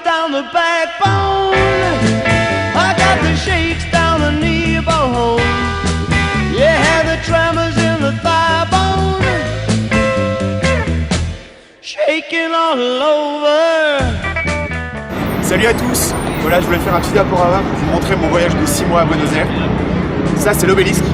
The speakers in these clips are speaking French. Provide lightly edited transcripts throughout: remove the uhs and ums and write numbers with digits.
Down the backbone, I got the shakes down the knee bone. Yeah, the tremors in the thigh bone, shaking all over. Salut à tous. Voilà, je voulais faire un petit diaporama pour vous montrer mon voyage de 6 mois à Buenos Aires. Ça, c'est l'obélisque.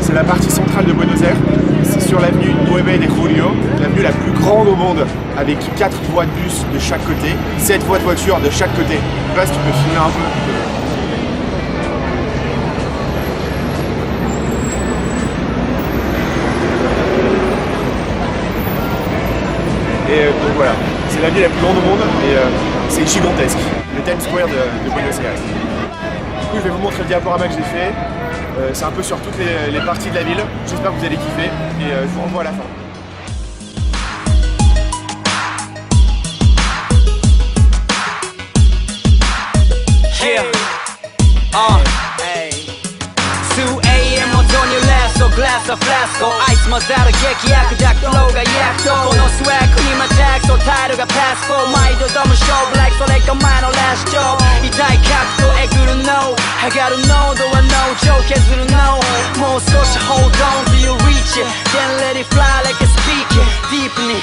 C'est la partie centrale de Buenos Aires. C'est sur l'avenue 9 de Julio, l'avenue la plus grande au monde, avec 4 voies de bus de chaque côté, 7 voies de voiture de chaque côté. Je sais pas si tu peux filmer un peu. Et donc voilà, c'est l'avenue la plus grande au monde et c'est gigantesque. Le Times Square de Buenos Aires. Du coup, je vais vous montrer le diaporama que j'ai fait. C'est un peu sur toutes les parties de la ville. J'espère que vous allez kiffer et je vous revois à la fin. Glass of flasco あいつ混ざる劇薬だフローが躍動このスワッグにまたくとタイルがパスフォー毎度ドム勝負 like それが前のラスト痛い角度えぐる No 剥がる濃度は No 超削る No もう少し Hold on till you reach it Then let it fly like a speaker Deeply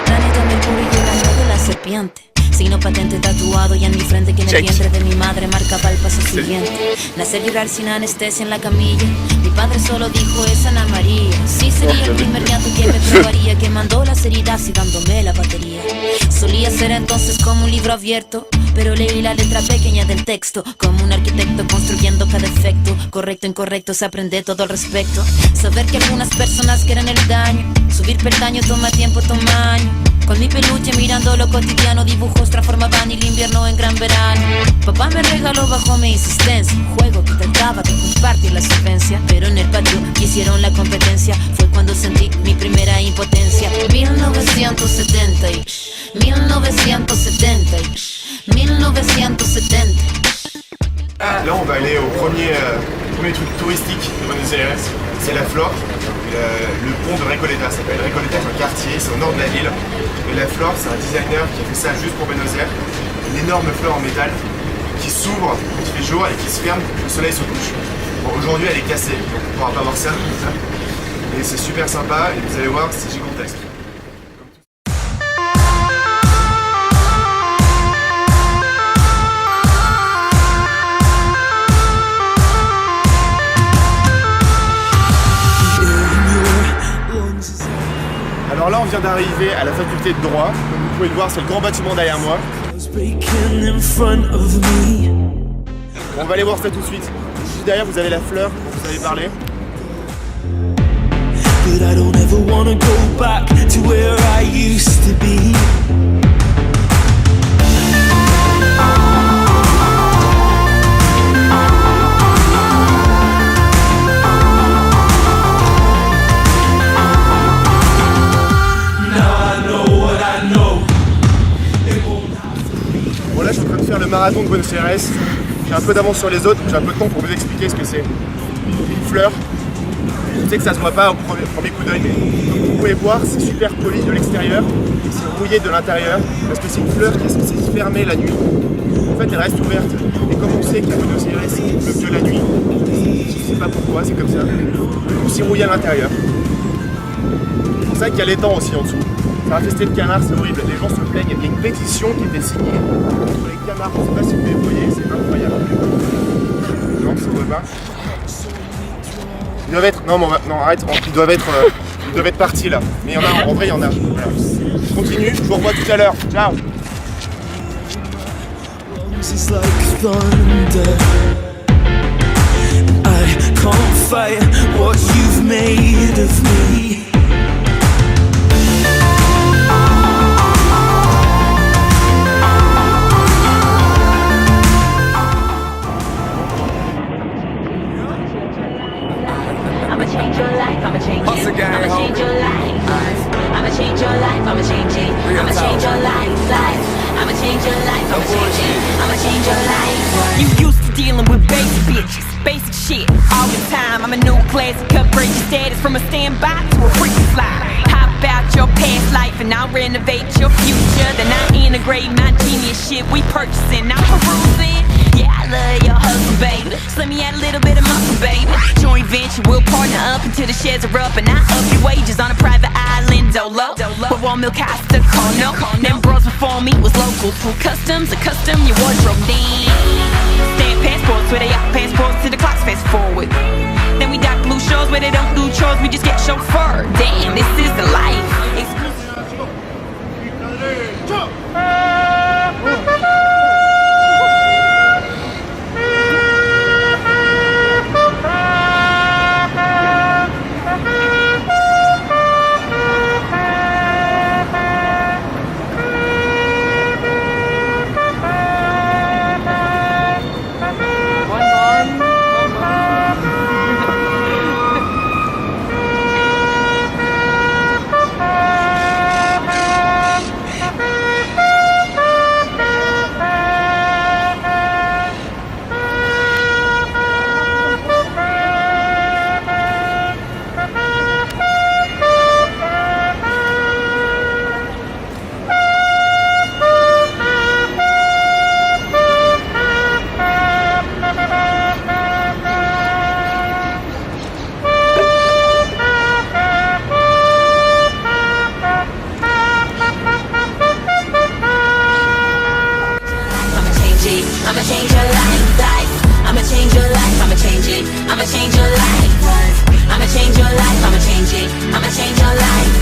Planeta Mercurio y el año de la serpiente. Signo patente tatuado y en mi frente que en el vientre de mi madre marcaba el paso siguiente. Nacer llorar sin anestesia en la camilla. Mi padre solo dijo es Ana María. Sí sería el primer llanto que me probaría, que mandó las heridas y dándome la batería. Solía ser entonces como un libro abierto, pero leí la letra pequeña del texto. Como un arquitecto construyendo cada efecto. Correcto, incorrecto, se aprende todo al respecto. Saber que algunas personas quieren el daño. Subir peldaño toma tiempo, toma años. Con mi peluche mirando lo cotidiano, dibujos transformaban el invierno en gran verano. Papá me regaló bajo mi insistencia un juego que trataba de compartir la solvencia, pero en el patio hicieron la competencia. Fue cuando sentí mi primera impotencia. 1970 y 1970 y 1970. Là, on va aller au premier truc touristique de Buenos Aires, c'est la Flore. Le pont de Recoleta, ça s'appelle Recoleta, c'est un quartier, c'est au nord de la ville. Et la Flore, c'est un designer qui a fait ça juste pour Buenos Aires. Une énorme fleur en métal qui s'ouvre quand il fait jour et qui se ferme quand le soleil se couche. Bon, aujourd'hui, elle est cassée, donc on ne pourra pas voir ça. Et c'est super sympa et vous allez voir, c'est gigantesque. Alors là, on vient d'arriver à la faculté de droit. Comme vous pouvez le voir, c'est le grand bâtiment derrière moi. On va aller voir ça tout de suite. Juste derrière, vous avez la fleur dont vous avez parlé. But I don't ever wanna go back to where I used to be. Bon là je suis en train de faire le marathon de Buenos Aires. J'ai un peu d'avance sur les autres, j'ai un peu de temps pour vous expliquer ce que c'est. Une fleur. Je sais que ça se voit pas au premier coup d'œil, mais comme vous pouvez voir, c'est super poli de l'extérieur et c'est rouillé de l'intérieur parce que c'est une fleur qui est censée se fermer la nuit. En fait, elle reste ouverte. Et comme on sait qu'à Buenos Aires, il pleut que la nuit, je sais pas pourquoi, c'est comme ça. Du coup, c'est rouillé à l'intérieur. C'est pour ça qu'il y a l'étang aussi en dessous. Ça a infesté le canard, c'est horrible. Les gens se plaignent. Il y a une pétition qui était signée contre les canards. Je sais pas si vous voyez, c'est incroyable. Non, ça ne voit pas. Ils doivent être. Non, arrête. Ils doivent être devait être parti là. Mais il y en a, en vrai il y en a. Voilà. Je continue, je vous revois tout à l'heure. Ciao. It's like thunder. I can't fight what you've made of me. I'ma change your life, I'ma change it. I'ma change your life. I'ma change your life, I'ma change it. I'ma change your life. I'ma change your life, I'ma change it. I'ma change your life. You used to dealing with basic bitches, basic shit all the time. I'm a new classic, upgrade your status from a standby to a freaking fly. Hop out your past life and I'll renovate your future. Then I integrate my genius shit we purchasing, I'm perusing. Yeah, I love your hustle, baby. Slim me out a little bit of muscle, baby. Joint venture, we'll partner up until the shares are up. And I up your wages on a private island, Dolo. With 1 mil Costa Corno. Them bros before me was locals. From customs to custom, your wardrobe then. Stamp passports where they out passports to the clocks fast forward. Then we dock blue shows where they don't do chores, we just get chauffeured. Damn, this is the life. I'ma change your life. I'ma change your life, I'ma change it. I'ma change your life. I'ma change your life, I'ma change it. I'ma change your life.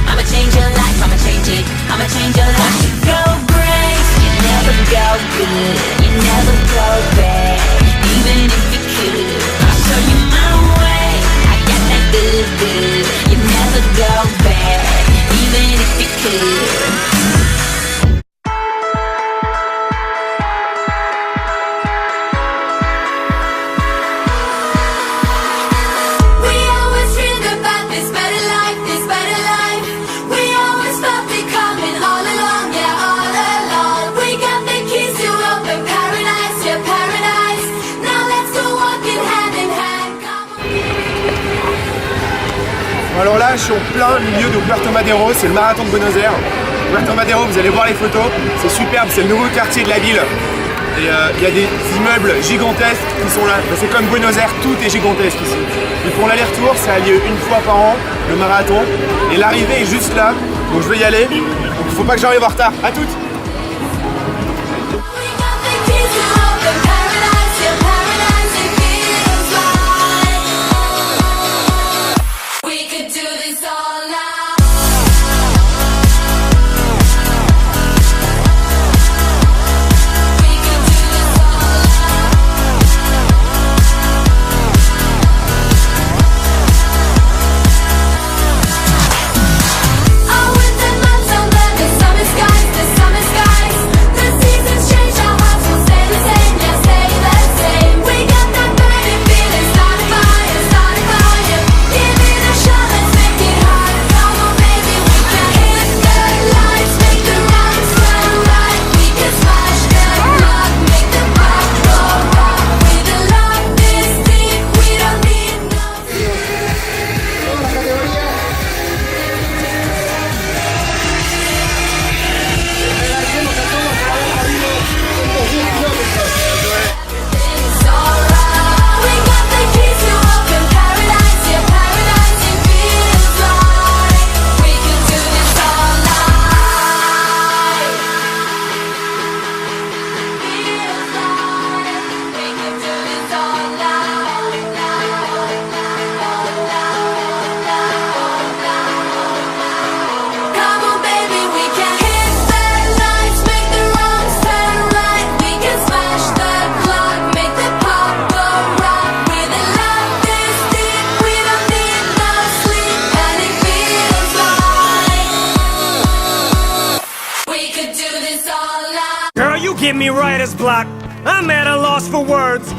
I'ma change your life, I'ma change it. I'ma change your life. Go great, you never go good, you never go bad, even if you could. I'll show you my way. I got that good. You never go bad, even if you could. Alors là, je suis en plein milieu de Puerto Madero, c'est le marathon de Buenos Aires. Puerto Madero, vous allez voir les photos, c'est superbe, c'est le nouveau quartier de la ville. Et il y a des immeubles gigantesques qui sont là. C'est comme Buenos Aires, tout est gigantesque ici. Ils font l'aller-retour, ça a lieu une fois par an, le marathon. Et l'arrivée est juste là, donc je vais y aller. Donc il ne faut pas que j'arrive en retard. À toutes! Summer give me writer's block. I'm at a loss for words.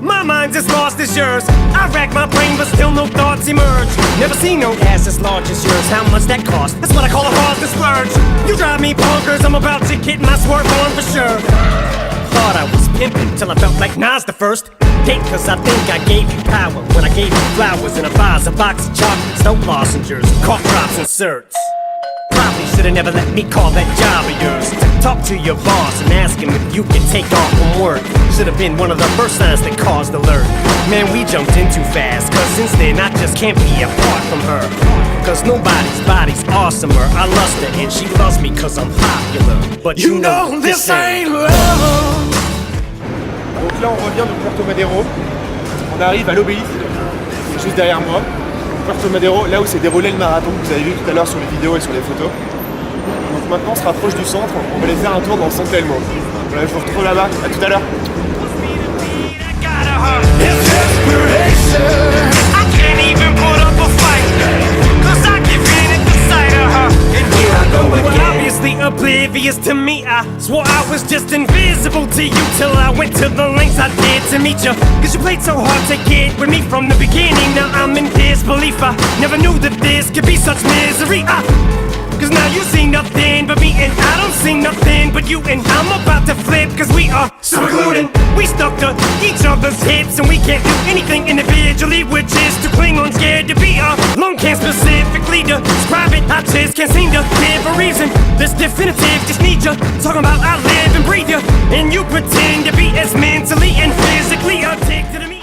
My mind's as lost as yours. I rack my brain, but still no thoughts emerge. Never seen no ass as large as yours. How much that cost? That's what I call a cause splurge. You drive me bonkers, I'm about to get my swerve on for sure. Thought I was pimping till I felt like Nas the first date, cause I think I gave you power when I gave you flowers in a vase, a box of chocolates, no lozenges, cough drops and certs. Probably should've never let me call that job of yours. Talk to your boss and ask him if you can take off from work. Should've been one of the first signs that caused alert. Man, we jumped in too fast, cause since then I just can't be apart from her. Cause nobody's body's awesomer. I lust her and she loves me cause I'm popular. But you know this ain't love. Donc là on revient de Puerto Madero. On arrive à l'Obélisque, qui est juste derrière moi. Puerto Madero, là où s'est déroulé le marathon que vous avez vu tout à l'heure sur les vidéos et sur les photos. Donc maintenant on se rapproche du centre, on va aller faire un tour dans le centre tellement. Voilà, je vous retrouve là-bas, à tout à l'heure. Obviously oblivious to me, I swore I was just invisible to you till I went to the lengths I did to meet you. Cause you played so hard to get with me from the beginning. Now I'm in disbelief, I never knew that this could be such misery. Cause now you see nothing but me and I don't see nothing but you. And I'm about to flip cause we are super glued in. We stuck to each other's hips and we can't do anything individually. We're just too cling on, scared to be alone. Can't specifically describe it, I just can't seem to give a reason. This definitive, just need you talking about I live and breathe you. And you pretend to be as mentally and physically addicted to me.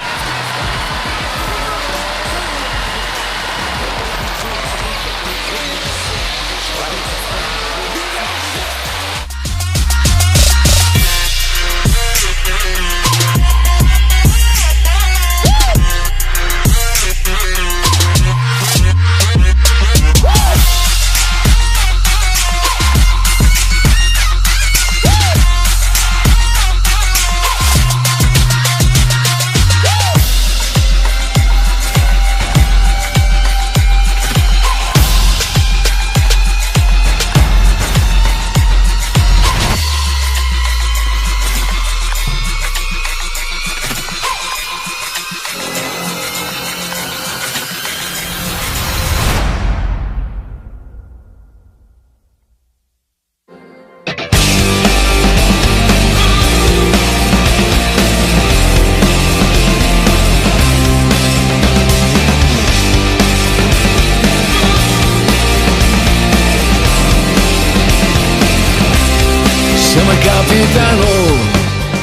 Siamo il capitano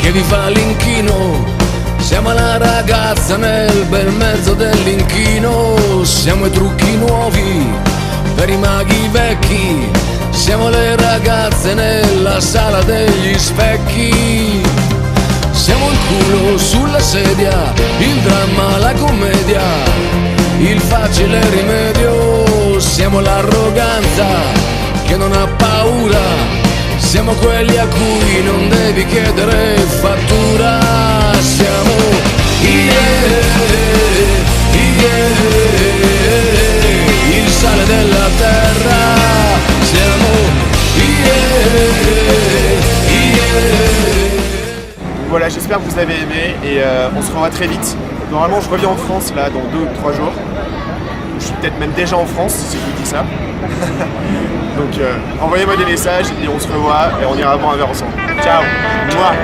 che vi fa l'inchino, siamo la ragazza nel bel mezzo dell'inchino, siamo i trucchi nuovi per i maghi vecchi, siamo le ragazze nella sala degli specchi, siamo il culo sulla sedia, il dramma, la commedia, il facile rimedio, siamo l'arroganza che non ha paura. Siamo quelli a cui non devi chiedere fattura. Siamo il sale della terra. Siamo Voilà, j'espère que vous avez aimé et on se revoit très vite. Normalement je reviens en France là dans 2 ou 3 jours. Je suis peut-être même déjà en France si je vous dis ça. Donc envoyez-moi des messages et on se revoit et on ira boire un verre ensemble. Ciao. Mouah.